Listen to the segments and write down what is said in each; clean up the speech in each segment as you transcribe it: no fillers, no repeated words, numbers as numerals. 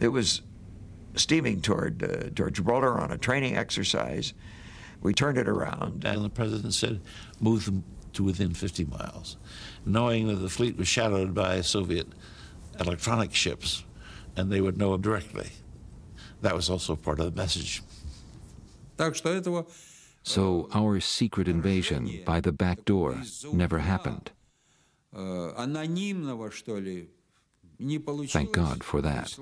It was steaming toward Gibraltar on a training exercise. We turned it around. And the president said, move them to within 50 miles, knowing that the fleet was shadowed by Soviet electronic ships, and they would know them directly. That was also part of the message. So our secret invasion by the back door never happened. Thank God for that.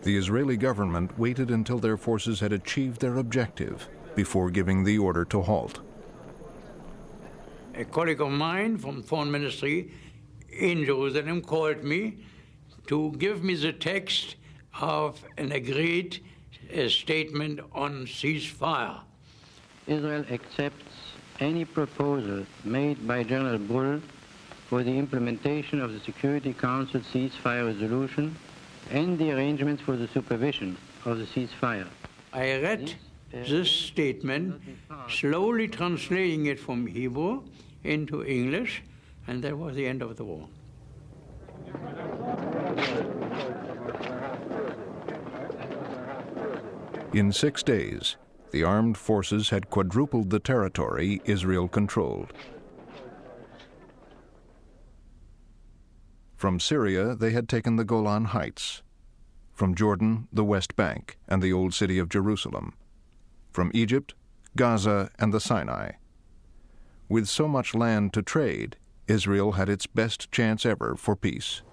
The Israeli government waited until their forces had achieved their objective before giving the order to halt. A colleague of mine from Foreign Ministry in Jerusalem called me to give me the text of an agreed statement on ceasefire. Israel accepts any proposal made by General Bull for the implementation of the Security Council ceasefire resolution and the arrangements for the supervision of the ceasefire. I read this statement, slowly translating it from Hebrew into English, and that was the end of the war. In 6 days, the armed forces had quadrupled the territory Israel controlled. From Syria, they had taken the Golan Heights. From Jordan, the West Bank and the Old City of Jerusalem. From Egypt, Gaza and the Sinai. With so much land to trade, Israel had its best chance ever for peace.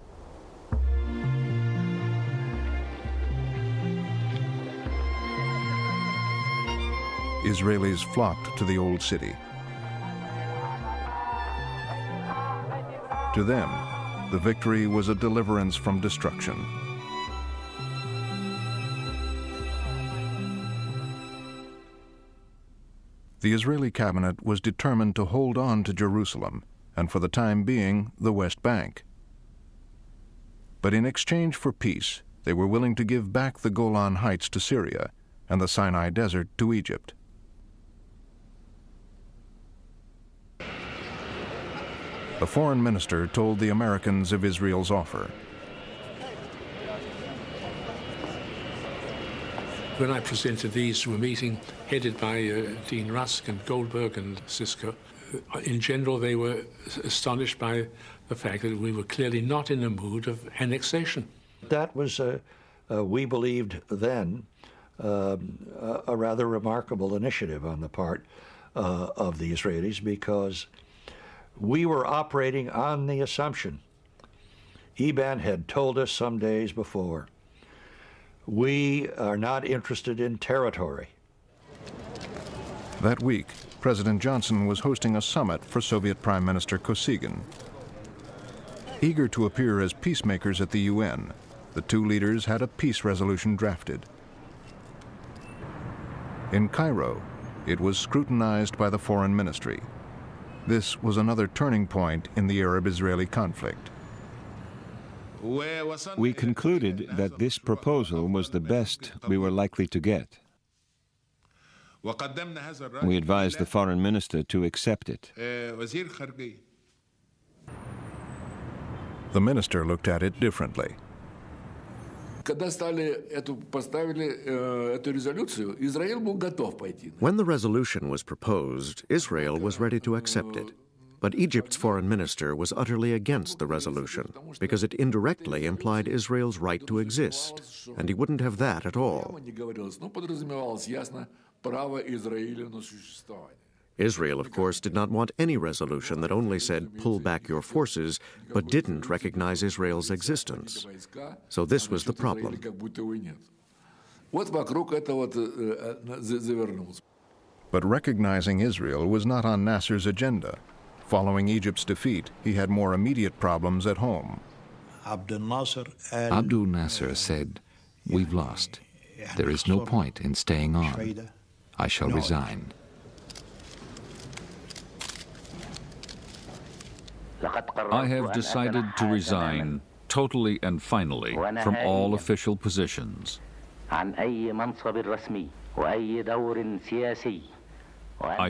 Israelis flocked to the Old City. To them, the victory was a deliverance from destruction. The Israeli cabinet was determined to hold on to Jerusalem and, for the time being, the West Bank. But in exchange for peace, they were willing to give back the Golan Heights to Syria and the Sinai Desert to Egypt. The foreign minister told the Americans of Israel's offer. When I presented these to a meeting headed by Dean Rusk and Goldberg and Sisko, in general they were astonished by the fact that we were clearly not in a mood of annexation. That was, we believed then, a rather remarkable initiative on the part of the Israelis, because we were operating on the assumption, Eban had told us some days before, we are not interested in territory. That week, President Johnson was hosting a summit for Soviet Prime Minister Kosygin. Eager to appear as peacemakers at the UN, the two leaders had a peace resolution drafted. In Cairo, it was scrutinized by the Foreign Ministry. This was another turning point in the Arab-Israeli conflict. We concluded that this proposal was the best we were likely to get. We advised the foreign minister to accept it. The minister looked at it differently. When the resolution was proposed, Israel was ready to accept it. But Egypt's foreign minister was utterly against the resolution because it indirectly implied Israel's right to exist, and he wouldn't have that at all. Israel, of course, did not want any resolution that only said, pull back your forces, but didn't recognize Israel's existence. So this was the problem. But recognizing Israel was not on Nasser's agenda. Following Egypt's defeat, he had more immediate problems at home. Abdul Nasser said, "We've lost. There is no point in staying on. I shall resign." I have decided to resign totally and finally from all official positions. I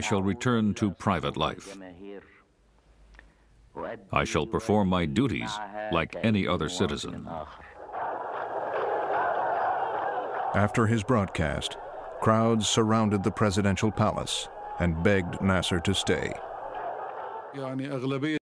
shall return to private life. I shall perform my duties like any other citizen. After his broadcast, crowds surrounded the presidential palace and begged Nasser to stay.